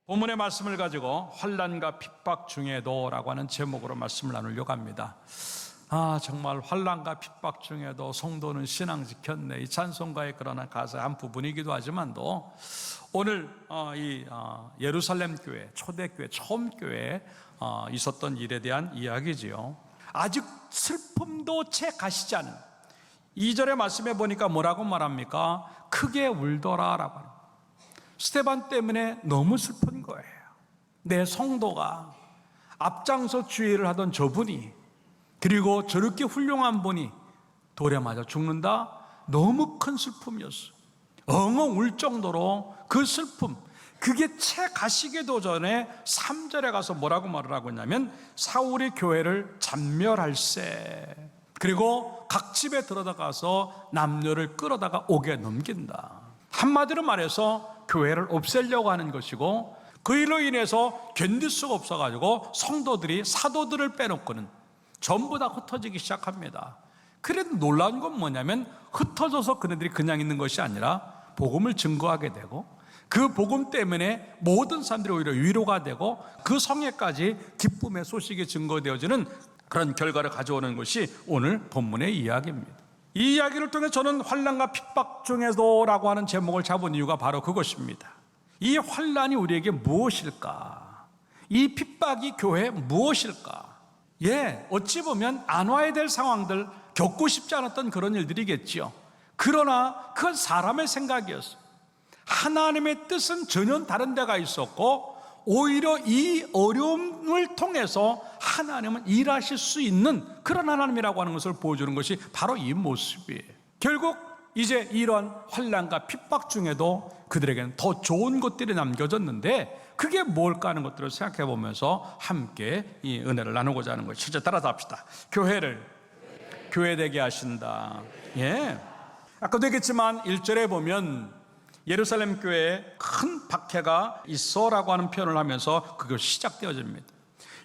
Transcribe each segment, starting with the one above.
본문의 말씀을 가지고 환난과 핍박 중에도 라고 하는 제목으로 말씀을 나누려고 합니다. 정말 환난과 핍박 중에도 성도는 신앙 지켰네, 이 찬송가의 그러나 가사의 한 부분이기도 하지만도 오늘 예루살렘 교회, 초대교회, 처음 교회에 있었던 일에 대한 이야기지요. 아직 슬픔도 채 가시지 않은 2절의 말씀에 보니까 뭐라고 말합니까? 크게 울더라 라고 합니다. 스데반 때문에 너무 슬픈 거예요. 내 성도가 앞장서 주의를 하던 저분이, 그리고 저렇게 훌륭한 분이 돌에 맞아 죽는다? 너무 큰 슬픔이었어요. 엉엉 울 정도로 그 슬픔, 그게 채 가시기도 전에 3절에 가서 뭐라고 말을 하고 있냐면, 사울이 교회를 잔멸할세, 그리고 각 집에 들어가서 남녀를 끌어다가 옥에 넘긴다. 한마디로 말해서 교회를 없애려고 하는 것이고, 그 일로 인해서 견딜 수가 없어가지고 성도들이, 사도들을 빼놓고는 전부 다 흩어지기 시작합니다. 그래도 놀라운 건 뭐냐면, 흩어져서 그네들이 그냥 있는 것이 아니라 복음을 증거하게 되고, 그 복음 때문에 모든 사람들이 오히려 위로가 되고, 그 성회까지 기쁨의 소식이 증거되어지는 그런 결과를 가져오는 것이 오늘 본문의 이야기입니다. 이 이야기를 통해 저는 환난과 핍박 중에도 라고 하는 제목을 잡은 이유가 바로 그것입니다. 이 환난이 우리에게 무엇일까? 이 핍박이 교회에 무엇일까? 어찌 보면 안 와야 될 상황들, 겪고 싶지 않았던 그런 일들이겠지요. 그러나 그건 사람의 생각이었어요. 하나님의 뜻은 전혀 다른 데가 있었고, 오히려 이 어려움을 통해서 하나님은 일하실 수 있는 그런 하나님이라고 하는 것을 보여주는 것이 바로 이 모습이에요. 결국 이제 이러한 환난과 핍박 중에도 그들에게는 더 좋은 것들이 남겨졌는데, 그게 뭘까 하는 것들을 생각해 보면서 함께 이 은혜를 나누고자 하는 거예요. 실제 따라서 합시다. 교회를 교회되게 하신다. 아까도 얘기했지만 1절에 보면 예루살렘 교회에 큰 박해가 있어라고 하는 표현을 하면서 그것이 시작되어집니다.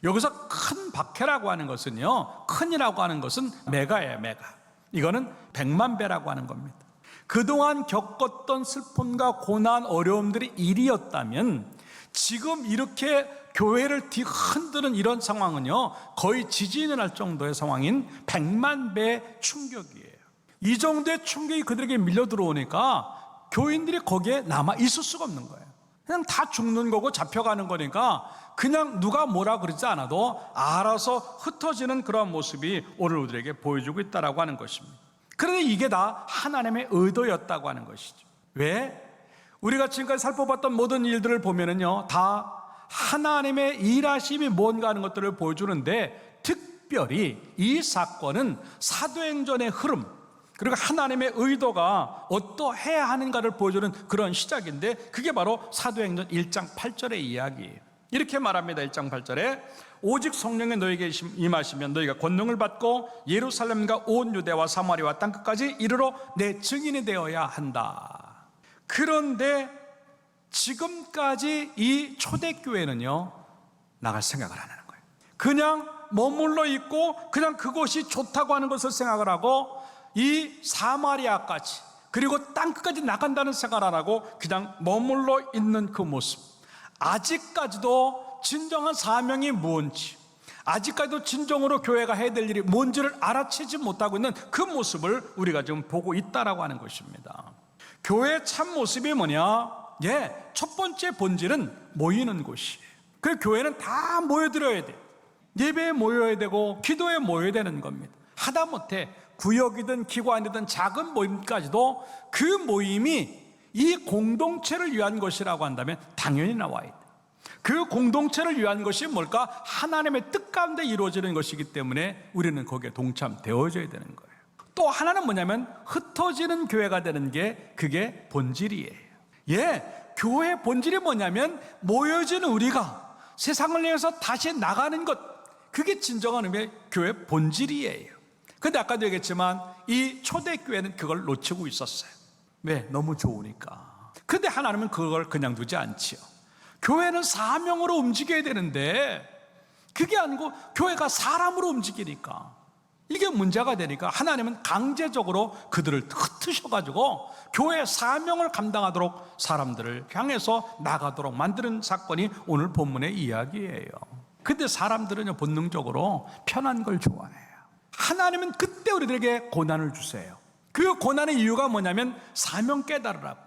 여기서 큰 박해라고 하는 것은요, 큰이라고 하는 것은 메가예요. 메가. 이거는 100만 배라고 하는 겁니다. 그동안 겪었던 슬픔과 고난, 어려움들이 일이었다면, 지금 이렇게 교회를 흔드는 이런 상황은요, 거의 지진이 날 정도의 상황인 100만 배 충격이에요. 이 정도의 충격이 그들에게 밀려 들어오니까 교인들이 거기에 남아 있을 수가 없는 거예요. 그냥 다 죽는 거고 잡혀가는 거니까 그냥 누가 뭐라 그러지 않아도 알아서 흩어지는 그런 모습이 오늘 우리에게 보여주고 있다고 하는 것입니다. 그런데 이게 다 하나님의 의도였다고 하는 것이죠. 왜? 우리가 지금까지 살펴봤던 모든 일들을 보면은요, 다 하나님의 일하심이 뭔가 하는 것들을 보여주는데, 특별히 이 사건은 사도행전의 흐름, 그리고 하나님의 의도가 어떠해야 하는가를 보여주는 그런 시작인데, 그게 바로 사도행전 1장 8절의 이야기예요. 이렇게 말합니다. 1장 8절에 오직 성령이 너에게 임하시면 너희가 권능을 받고 예루살렘과 온 유대와 사마리아와 땅끝까지 이르러 내 증인이 되어야 한다. 그런데 지금까지 이 초대교회는요, 나갈 생각을 안 하는 거예요. 그냥 머물러 있고 그냥 그것이 좋다고 하는 것을 생각을 하고, 이 사마리아까지 그리고 땅끝까지 나간다는 생각을 안 하고 그냥 머물러 있는 그 모습, 아직까지도 진정한 사명이 뭔지, 아직까지도 진정으로 교회가 해야 될 일이 뭔지를 알아채지 못하고 있는 그 모습을 우리가 지금 보고 있다라고 하는 것입니다. 교회의 참 모습이 뭐냐? 첫 번째 본질은 모이는 곳이에요. 그 교회는 다 모여들어야 돼요. 예배에 모여야 되고 기도에 모여야 되는 겁니다. 하다못해 구역이든 기관이든 작은 모임까지도 그 모임이 이 공동체를 위한 것이라고 한다면 당연히 나와야 돼요. 그 공동체를 위한 것이 뭘까? 하나님의 뜻 가운데 이루어지는 것이기 때문에 우리는 거기에 동참되어져야 되는 거예요. 또 하나는 뭐냐면, 흩어지는 교회가 되는 게 그게 본질이에요. 교회의 본질이 뭐냐면, 모여지는 우리가 세상을 위해서 다시 나가는 것, 그게 진정한 의미의 교회의 본질이에요. 근데 아까도 얘기했지만 이 초대교회는 그걸 놓치고 있었어요. 왜? 너무 좋으니까. 근데 하나님은 그걸 그냥 두지 않지요. 교회는 사명으로 움직여야 되는데 그게 아니고 교회가 사람으로 움직이니까, 이게 문제가 되니까 하나님은 강제적으로 그들을 흩으셔가지고 교회 사명을 감당하도록 사람들을 향해서 나가도록 만드는 사건이 오늘 본문의 이야기예요. 근데 사람들은 본능적으로 편한 걸 좋아해요. 하나님은 그때 우리들에게 고난을 주세요. 그 고난의 이유가 뭐냐면 사명 깨달으라고,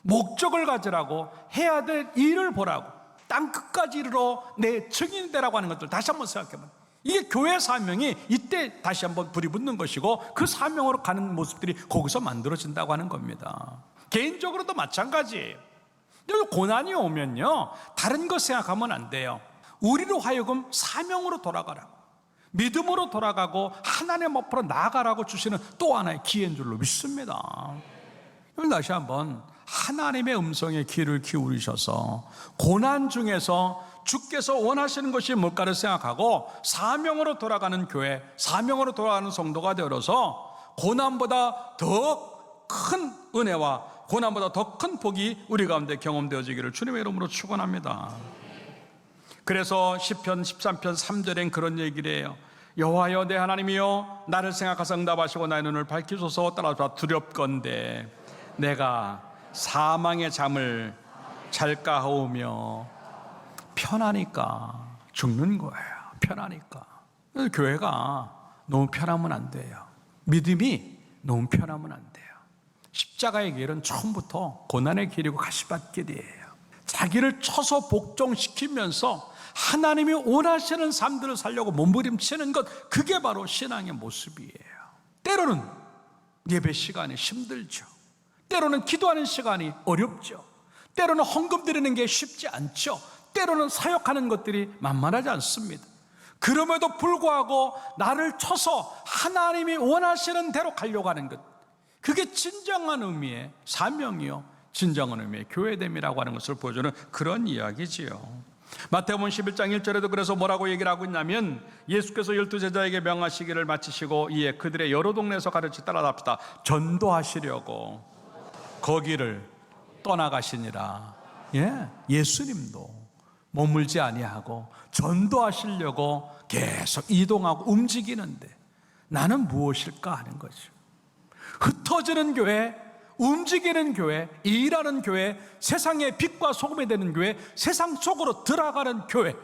목적을 가지라고, 해야 될 일을 보라고, 땅 끝까지 이르러 내 증인이 되라고 하는 것들 다시 한번 생각해보면, 이게 교회 사명이 이때 다시 한번 불이 붙는 것이고 그 사명으로 가는 모습들이 거기서 만들어진다고 하는 겁니다. 개인적으로도 마찬가지예요. 고난이 오면요, 다른 것 생각하면 안 돼요. 우리로 하여금 사명으로 돌아가라고, 믿음으로 돌아가고 하나님 앞으로 나아가라고 주시는 또 하나의 기회인 줄로 믿습니다. 그럼 다시 한번 하나님의 음성에 귀를 기울이셔서 고난 중에서 주께서 원하시는 것이 뭘까를 생각하고 사명으로 돌아가는 교회, 사명으로 돌아가는 성도가 되어서 고난보다 더 큰 은혜와 고난보다 더 큰 복이 우리 가운데 경험되어지기를 주님의 이름으로 축원합니다. 그래서 시편 13편 3절엔 그런 얘기를 해요. 여호와여 내 하나님이여 나를 생각하사 응답하시고 나의 눈을 밝히소서. 따라서 두렵건대 내가 사망의 잠을 잘까 하오며. 편하니까 죽는 거예요. 편하니까. 교회가 너무 편하면 안 돼요. 믿음이 너무 편하면 안 돼요. 십자가의 길은 처음부터 고난의 길이고 가시밭길이에요. 자기를 쳐서 복종시키면서 하나님이 원하시는 삶들을 살려고 몸부림치는 것, 그게 바로 신앙의 모습이에요. 때로는 예배 시간이 힘들죠. 때로는 기도하는 시간이 어렵죠. 때로는 헌금 드리는 게 쉽지 않죠. 때로는 사역하는 것들이 만만하지 않습니다. 그럼에도 불구하고 나를 쳐서 하나님이 원하시는 대로 가려고 하는 것, 그게 진정한 의미의 사명이요, 진정한 의미의 교회됨이라고 하는 것을 보여주는 그런 이야기지요. 마태복음 11장 1절에도 그래서 뭐라고 얘기를 하고 있냐면, 예수께서 12제자에게 명하시기를 마치시고 이에 그들의 여러 동네에서 가르치 따라답시다. 전도하시려고 거기를 떠나가시니라. 예수님도 머물지 아니하고 전도하시려고 계속 이동하고 움직이는데 나는 무엇일까 하는 거죠. 흩어지는 교회, 움직이는 교회, 일하는 교회, 세상의 빛과 소금이 되는 교회, 세상 속으로 들어가는 교회,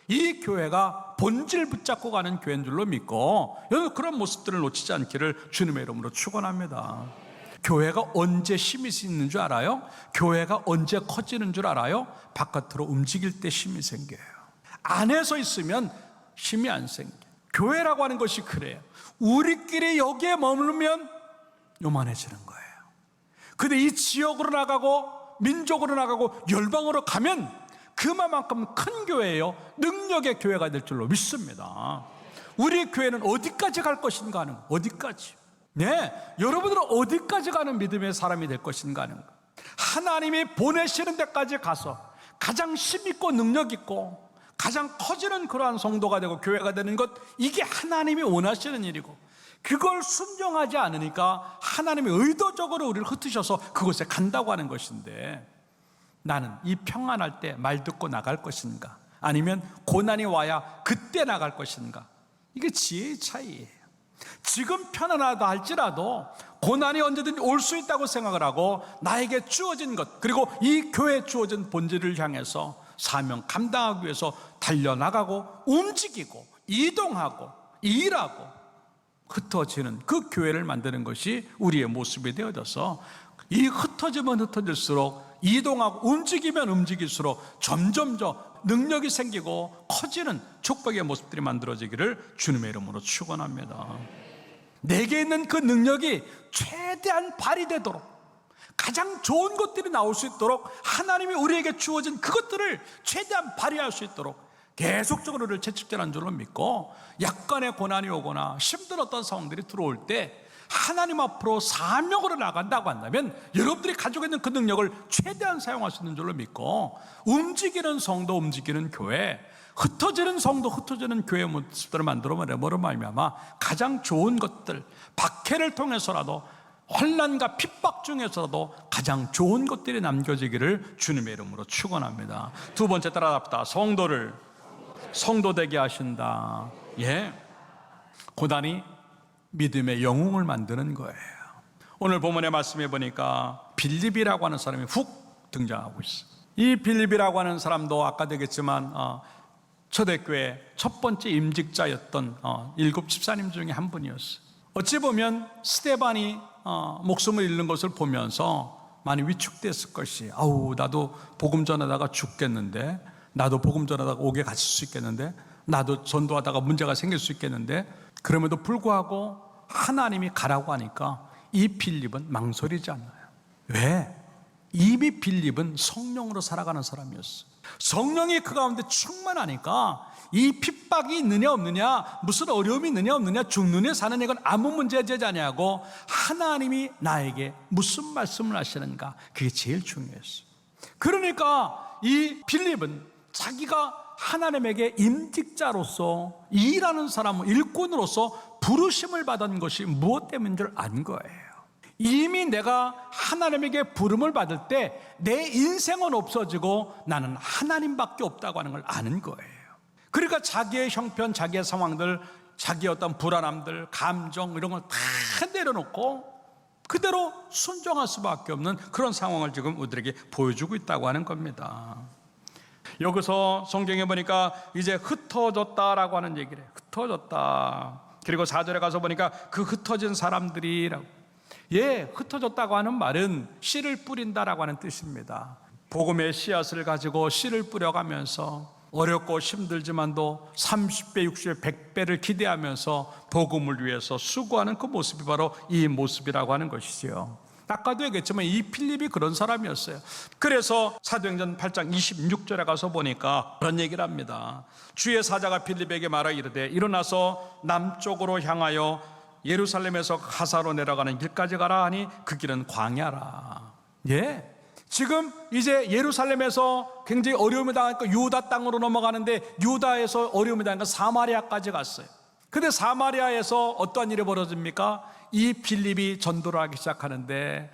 이 교회가 본질 붙잡고 가는 교회인 줄로 믿고 그런 모습들을 놓치지 않기를 주님의 이름으로 축원합니다. 교회가 언제 힘이 있는 줄 알아요? 교회가 언제 커지는 줄 알아요? 바깥으로 움직일 때 힘이 생겨요. 안에서 있으면 힘이 안 생겨요. 교회라고 하는 것이 그래요. 우리끼리 여기에 머물면 요만해지는 거예요. 근데 이 지역으로 나가고 민족으로 나가고 열방으로 가면 그만큼 큰 교회예요. 능력의 교회가 될 줄로 믿습니다. 우리 교회는 어디까지 갈 것인가 하는 거, 어디까지. 여러분들은 어디까지 가는 믿음의 사람이 될 것인가 하는 거. 하나님이 보내시는 데까지 가서 가장 힘있고 능력있고 가장 커지는 그러한 성도가 되고 교회가 되는 것, 이게 하나님이 원하시는 일이고, 그걸 순종하지 않으니까 하나님이 의도적으로 우리를 흩으셔서 그곳에 간다고 하는 것인데, 나는 이 평안할 때 말 듣고 나갈 것인가, 아니면 고난이 와야 그때 나갈 것인가, 이게 지혜의 차이예요. 지금 편안하다 할지라도 고난이 언제든지 올 수 있다고 생각을 하고 나에게 주어진 것, 그리고 이 교회에 주어진 본질을 향해서 사명 감당하기 위해서 달려나가고 움직이고 이동하고 일하고 흩어지는 그 교회를 만드는 것이 우리의 모습이 되어져서, 이 흩어지면 흩어질수록, 이동하고 움직이면 움직일수록 점점 더 능력이 생기고 커지는 축복의 모습들이 만들어지기를 주님의 이름으로 축원합니다. 내게 있는 그 능력이 최대한 발휘되도록, 가장 좋은 것들이 나올 수 있도록 하나님이 우리에게 주어진 그것들을 최대한 발휘할 수 있도록 계속적으로 우리를 채찍질하는 줄로 믿고, 약간의 고난이 오거나 힘들었던 상황들이 들어올 때 하나님 앞으로 사명으로 나간다고 한다면 여러분들이 가지고 있는 그 능력을 최대한 사용할 수 있는 줄로 믿고, 움직이는 성도, 움직이는 교회, 흩어지는 성도, 흩어지는 교회 모습들을 만들어내므로 말미암아 가장 좋은 것들, 박해를 통해서라도, 환난과 핍박 중에서도 가장 좋은 것들이 남겨지기를 주님의 이름으로 축원합니다. 두 번째 따라갑시다. 성도를 성도되게 하신다. 고난이 믿음의 영웅을 만드는 거예요. 오늘 본문의 말씀에 보니까 빌립이라고 하는 사람이 훅 등장하고 있어요. 이 빌립이라고 하는 사람도 아까도 얘기했지만 초대교회 첫 번째 임직자였던 일곱 집사님 중에 한 분이었어요. 어찌 보면 스데반이 목숨을 잃는 것을 보면서 많이 위축됐을 것이, 아우 나도 복음 전하다가 죽겠는데, 나도 복음 전하다가 옥에 갇힐 수 있겠는데, 나도 전도하다가 문제가 생길 수 있겠는데, 그럼에도 불구하고 하나님이 가라고 하니까 이 빌립은 망설이지 않아요. 왜? 이미 빌립은 성령으로 살아가는 사람이었어요. 성령이 그 가운데 충만하니까 이 핍박이 있느냐 없느냐, 무슨 어려움이 있느냐 없느냐, 죽느냐 사느냐, 이건 아무 문제 되지 아니하고 하나님이 나에게 무슨 말씀을 하시는가, 그게 제일 중요했어요. 그러니까 이 빌립은 자기가 하나님에게 임직자로서 일하는 사람, 일꾼으로서 부르심을 받은 것이 무엇 때문인 줄 안 거예요. 이미 내가 하나님에게 부름을 받을 때 내 인생은 없어지고 나는 하나님밖에 없다고 하는 걸 아는 거예요. 그러니까 자기의 형편, 자기의 상황들, 자기의 어떤 불안함들, 감정 이런 걸 다 내려놓고 그대로 순종할 수밖에 없는 그런 상황을 지금 우리들에게 보여주고 있다고 하는 겁니다. 여기서 성경에 보니까 이제 흩어졌다라고 하는 얘기를 해요. 흩어졌다. 그리고 4절에 가서 보니까 그 흩어진 사람들이라고. 흩어졌다고 하는 말은 씨를 뿌린다라고 하는 뜻입니다. 복음의 씨앗을 가지고 씨를 뿌려가면서 어렵고 힘들지만도 30배, 60배, 100배를 기대하면서 복음을 위해서 수고하는 그 모습이 바로 이 모습이라고 하는 것이지요. 아까도 얘기했지만 이 필립이 그런 사람이었어요. 그래서 사도행전 8장 26절에 가서 보니까 그런 얘기를 합니다. 주의 사자가 필립에게 말하 이르되 일어나서 남쪽으로 향하여 예루살렘에서 가사로 내려가는 길까지 가라 하니 그 길은 광야라. 지금 이제 예루살렘에서 굉장히 어려움을 당하니까 유다 땅으로 넘어가는데, 유다에서 어려움을 당하니까 사마리아까지 갔어요. 근데 사마리아에서 어떠한 일이 벌어집니까? 이 빌립이 전도를 하기 시작하는데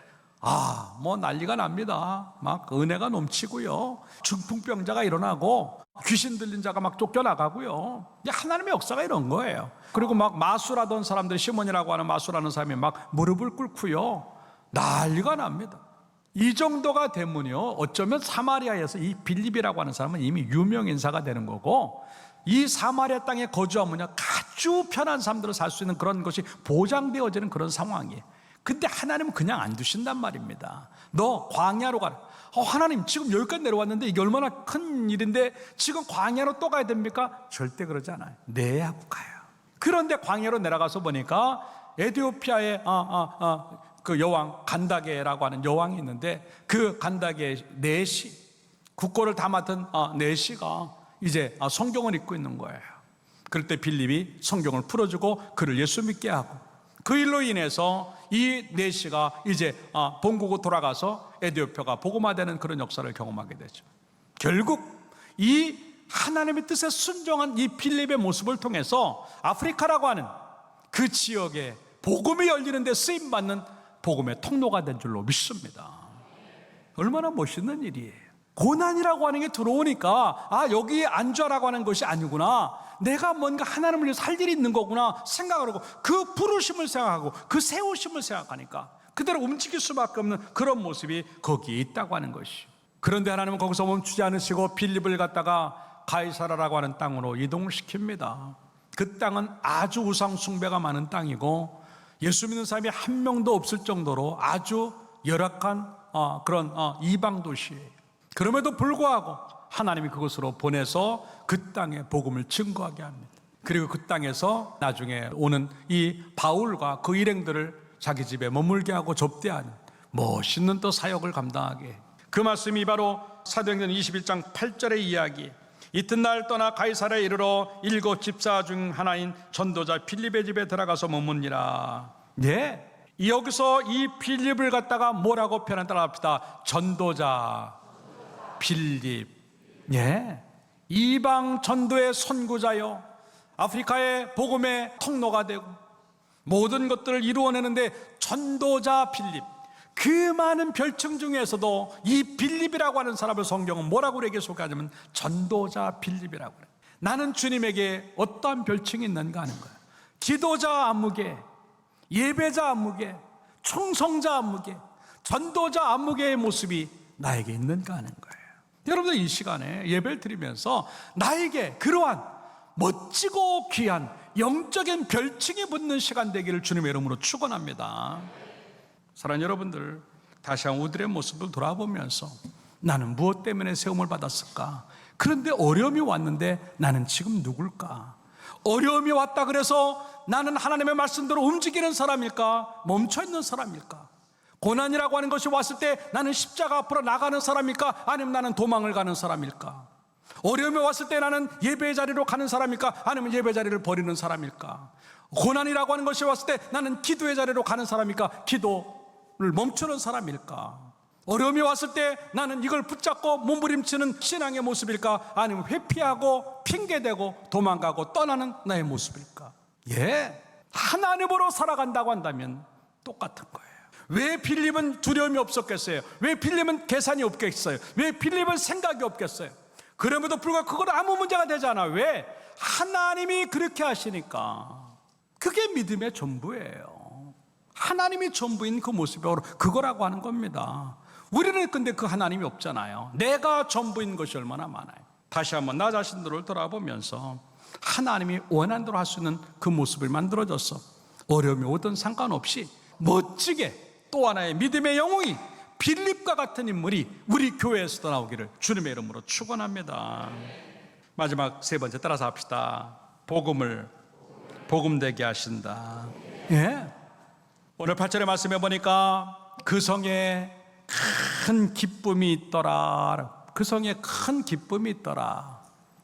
난리가 납니다. 막 은혜가 넘치고요, 중풍병자가 일어나고 귀신 들린 자가 막 쫓겨나가고요. 하나님의 역사가 이런 거예요. 그리고 막 마술하던 사람들, 시몬이라고 하는 마술하는 사람이 막 무릎을 꿇고요, 난리가 납니다. 이 정도가 되면요, 어쩌면 사마리아에서 이 빌립이라고 하는 사람은 이미 유명 인사가 되는 거고, 이 사마리아 땅에 거주하면요 아주 편한 삶들을 살 수 있는 그런 것이 보장되어지는 그런 상황이에요. 근데 하나님은 그냥 안 두신단 말입니다. 너 광야로 가라. 하나님 지금 여기까지 내려왔는데 이게 얼마나 큰 일인데 지금 광야로 또 가야 됩니까? 절대 그러지 않아요. 네 하고 가요. 그런데 광야로 내려가서 보니까 에티오피아의 그 여왕 간다게라고 하는 여왕이 있는데, 그 간다게 내시, 국고를 다 맡은 내시가 이제 성경을 읽고 있는 거예요. 그럴 때 빌립이 성경을 풀어주고 그를 예수 믿게 하고, 그 일로 인해서 이 내시가 이제 본국으로 돌아가서 에티오피아가 복음화되는 그런 역사를 경험하게 되죠. 결국 이 하나님의 뜻에 순종한 이 빌립의 모습을 통해서 아프리카라고 하는 그 지역에 복음이 열리는 데 쓰임받는 복음의 통로가 된 줄로 믿습니다. 얼마나 멋있는 일이에요. 고난이라고 하는 게 들어오니까 여기에 안주하라고 하는 것이 아니구나, 내가 뭔가 하나님을 위해서 할 일이 있는 거구나 생각을 하고, 그 부르심을 생각하고 그 세우심을 생각하니까 그대로 움직일 수밖에 없는 그런 모습이 거기에 있다고 하는 것이. 그런데 하나님은 거기서 멈추지 않으시고 빌립을 갖다가 가이사라라고 하는 땅으로 이동을 시킵니다. 그 땅은 아주 우상 숭배가 많은 땅이고 예수 믿는 사람이 한 명도 없을 정도로 아주 열악한 그런 이방 도시예요. 그럼에도 불구하고 하나님이 그곳으로 보내서 그 땅에 복음을 증거하게 합니다. 그리고 그 땅에서 나중에 오는 이 바울과 그 일행들을 자기 집에 머물게 하고 접대하는 멋있는 또 사역을 감당하게 해요. 그 말씀이 바로 사도행전 21장 8절의 이야기. 이튿날 떠나 가이사랴에 이르러 7 집사 중 하나인 전도자 빌립의 집에 들어가서 머무니라. 여기서 이 빌립을 갖다가 뭐라고 표현하더라 합시다. 전도자 빌립. 이방 전도의 선구자요, 아프리카의 복음의 통로가 되고 모든 것들을 이루어내는데 전도자 빌립. 그 많은 별칭 중에서도 이 빌립이라고 하는 사람을 성경은 뭐라고 우리에게 소개하냐면 전도자 빌립이라고 그래요. 나는 주님에게 어떠한 별칭이 있는가 하는 거예요. 기도자 아무개, 예배자 안목에, 충성자 안목에, 전도자 안목의 모습이 나에게 있는가 하는 거예요. 여러분들 이 시간에 예배를 드리면서 나에게 그러한 멋지고 귀한 영적인 별칭이 붙는 시간 되기를 주님의 이름으로 축원합니다. 사랑하는 여러분들, 다시 한번 우리들의 모습을 돌아보면서 나는 무엇 때문에 세움을 받았을까? 그런데 어려움이 왔는데 나는 지금 누굴까? 어려움이 왔다 그래서 나는 하나님의 말씀대로 움직이는 사람일까? 멈춰있는 사람일까? 고난이라고 하는 것이 왔을 때 나는 십자가 앞으로 나가는 사람일까? 아니면 나는 도망을 가는 사람일까? 어려움이 왔을 때 나는 예배의 자리로 가는 사람일까? 아니면 예배 자리를 버리는 사람일까? 고난이라고 하는 것이 왔을 때 나는 기도의 자리로 가는 사람일까? 기도를 멈추는 사람일까? 어려움이 왔을 때 나는 이걸 붙잡고 몸부림치는 신앙의 모습일까? 아니면 회피하고 핑계대고 도망가고 떠나는 나의 모습일까? 하나님으로 살아간다고 한다면 똑같은 거예요. 왜 빌립은 두려움이 없었겠어요? 왜 빌립은 계산이 없겠어요? 왜 빌립은 생각이 없겠어요? 그럼에도 불구하고 그건 아무 문제가 되지 않아. 왜? 하나님이 그렇게 하시니까. 그게 믿음의 전부예요. 하나님이 전부인 그 모습이 바로 그거라고 하는 겁니다. 우리는 근데 그 하나님이 없잖아요. 내가 전부인 것이 얼마나 많아요. 다시 한번 나 자신들을 돌아보면서 하나님이 원하는 대로 할 수 있는 그 모습을 만들어줬어. 어려움이 오든 상관없이 멋지게 또 하나의 믿음의 영웅이 빌립과 같은 인물이 우리 교회에서도 나오기를 주님의 이름으로 축원합니다. 마지막 세 번째 따라서 합시다. 복음을 복음되게 하신다. 오늘 8절의 말씀에 보니까 그 성에 큰 기쁨이 있더라. 그 성에 큰 기쁨이 있더라.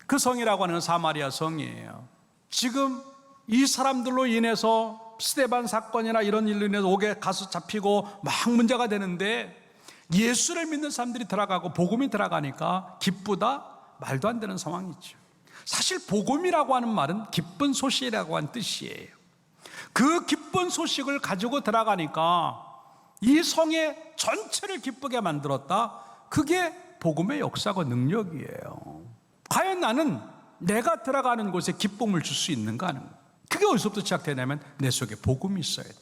그 성이라고 하는 사마리아 성이에요. 지금 이 사람들로 인해서 스데반 사건이나 이런 일로 인해서 옥에 가서 잡히고 막 문제가 되는데 예수를 믿는 사람들이 들어가고 복음이 들어가니까 기쁘다? 말도 안 되는 상황이죠. 사실 복음이라고 하는 말은 기쁜 소식이라고 하는 뜻이에요. 그 기쁜 소식을 가지고 들어가니까 이 성의 전체를 기쁘게 만들었다. 그게 복음의 역사고 능력이에요. 과연 나는 내가 들어가는 곳에 기쁨을 줄 수 있는가 하는 거예요. 그게 어디서부터 시작되냐면 내 속에 복음이 있어야 돼.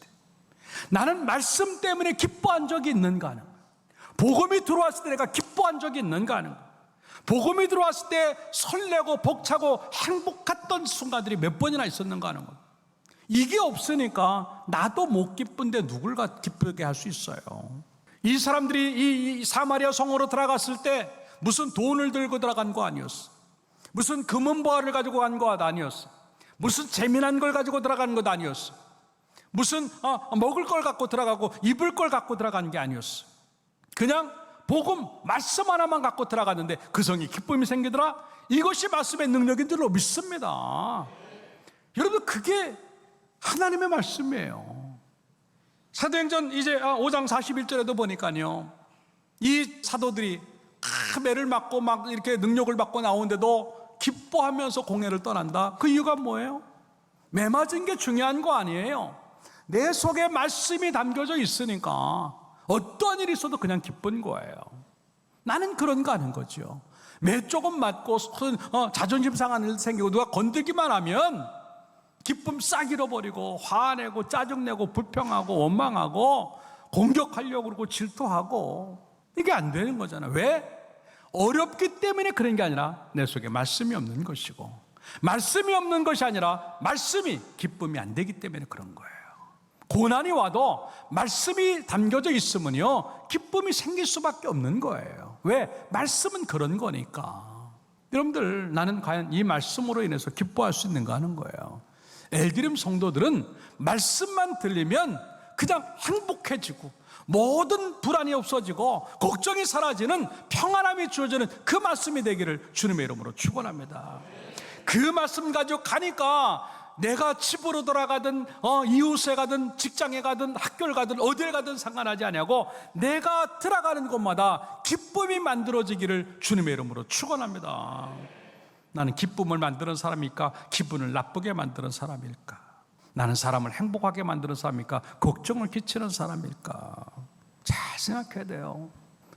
나는 말씀 때문에 기뻐한 적이 있는가 하는 거예요. 복음이 들어왔을 때 내가 기뻐한 적이 있는가 하는 거예요. 복음이 들어왔을 때 설레고 벅차고 행복했던 순간들이 몇 번이나 있었는가 하는 거예요. 이게 없으니까 나도 못 기쁜데 누굴 기쁘게 할 수 있어요. 이 사람들이 이 사마리아 성으로 들어갔을 때 무슨 돈을 들고 들어간 거 아니었어. 무슨 금은보화를 가지고 간 거 아니었어. 무슨 재미난 걸 가지고 들어가는 것 아니었어. 무슨 먹을 걸 갖고 들어가고 입을 걸 갖고 들어가는 게 아니었어. 그냥 복음, 말씀 하나만 갖고 들어갔는데 그 성이 기쁨이 생기더라. 이것이 말씀의 능력인 줄로 믿습니다. 여러분, 그게 하나님의 말씀이에요. 사도행전 이제 5장 41절에도 보니까요, 이 사도들이 매를 맞고 막 이렇게 능력을 받고 나오는데도 기뻐하면서 공회를 떠난다. 그 이유가 뭐예요? 매 맞은 게 중요한 거 아니에요. 내 속에 말씀이 담겨져 있으니까 어떠한 일이 있어도 그냥 기쁜 거예요. 나는 그런 거 하는 거죠. 매 조금 맞고 자존심 상한 일 생기고 누가 건들기만 하면 기쁨 싹 잃어버리고 화내고 짜증내고 불평하고 원망하고 공격하려고 그러고 질투하고 이게 안 되는 거잖아요. 왜? 어렵기 때문에 그런 게 아니라 내 속에 말씀이 없는 것이고, 말씀이 없는 것이 아니라 말씀이 기쁨이 안 되기 때문에 그런 거예요. 고난이 와도 말씀이 담겨져 있으면요 기쁨이 생길 수밖에 없는 거예요. 왜? 말씀은 그런 거니까. 여러분들, 나는 과연 이 말씀으로 인해서 기뻐할 수 있는가 하는 거예요. 엘드림 성도들은 말씀만 들리면 그냥 행복해지고 모든 불안이 없어지고 걱정이 사라지는 평안함이 주어지는 그 말씀이 되기를 주님의 이름으로 축원합니다. 그 말씀 가지고 가니까 내가 집으로 돌아가든 이웃에 가든 직장에 가든 학교를 가든 어딜 가든 상관하지 않냐고 내가 들어가는 곳마다 기쁨이 만들어지기를 주님의 이름으로 축원합니다. 나는 기쁨을 만드는 사람일까? 기분을 나쁘게 만드는 사람일까? 나는 사람을 행복하게 만드는 사람일까? 걱정을 끼치는 사람일까? 잘 생각해야 돼요.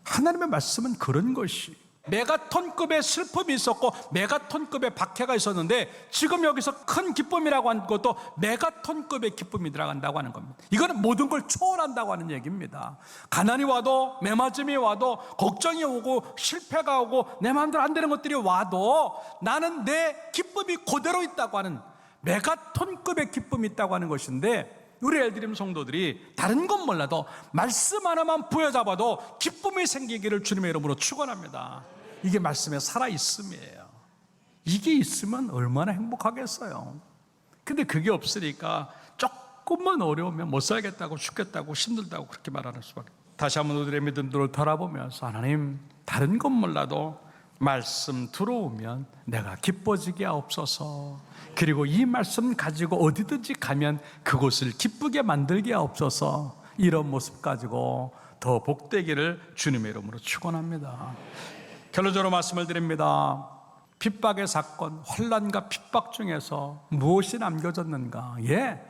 하나님의 말씀은 그런 것이, 메가톤급의 슬픔이 있었고 메가톤급의 박해가 있었는데 지금 여기서 큰 기쁨이라고 하는 것도 메가톤급의 기쁨이 들어간다고 하는 겁니다. 이거는 모든 걸 초월한다고 하는 얘기입니다. 가난이 와도, 매맞음이 와도, 걱정이 오고 실패가 오고 내 마음대로 안 되는 것들이 와도 나는 내 기쁨이 그대로 있다고 하는 메가톤급의 기쁨이 있다고 하는 것인데, 우리 엘드림 성도들이 다른 건 몰라도 말씀 하나만 부여잡아도 기쁨이 생기기를 주님의 이름으로 축원합니다. 이게 말씀에 살아있음이에요. 이게 있으면 얼마나 행복하겠어요. 근데 그게 없으니까 조금만 어려우면 못 살겠다고, 죽겠다고, 힘들다고 그렇게 말하는 수밖에. 다시 한번 우리의 믿음들을 돌아보면서 하나님, 다른 건 몰라도 말씀 들어오면 내가 기뻐지게 하옵소서. 그리고 이 말씀 가지고 어디든지 가면 그곳을 기쁘게 만들게 하옵소서. 이런 모습 가지고 더 복되기를 주님의 이름으로 축원합니다. 결론적으로 말씀을 드립니다. 핍박의 사건, 환난과 핍박 중에서 무엇이 남겨졌는가?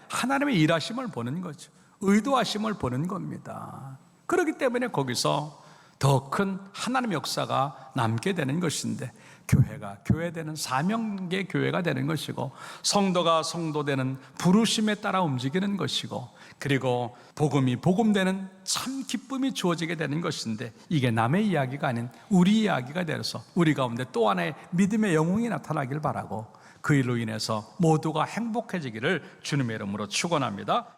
하나님의 일하심을 보는 거죠. 의도하심을 보는 겁니다. 그렇기 때문에 거기서 더 큰 하나님의 역사가 남게 되는 것인데, 교회가 교회되는 사명의 교회가 되는 것이고, 성도가 성도되는 부르심에 따라 움직이는 것이고, 그리고 복음이 복음되는 참 기쁨이 주어지게 되는 것인데, 이게 남의 이야기가 아닌 우리 이야기가 되어서 우리 가운데 또 하나의 믿음의 영웅이 나타나길 바라고, 그 일로 인해서 모두가 행복해지기를 주님의 이름으로 축원합니다.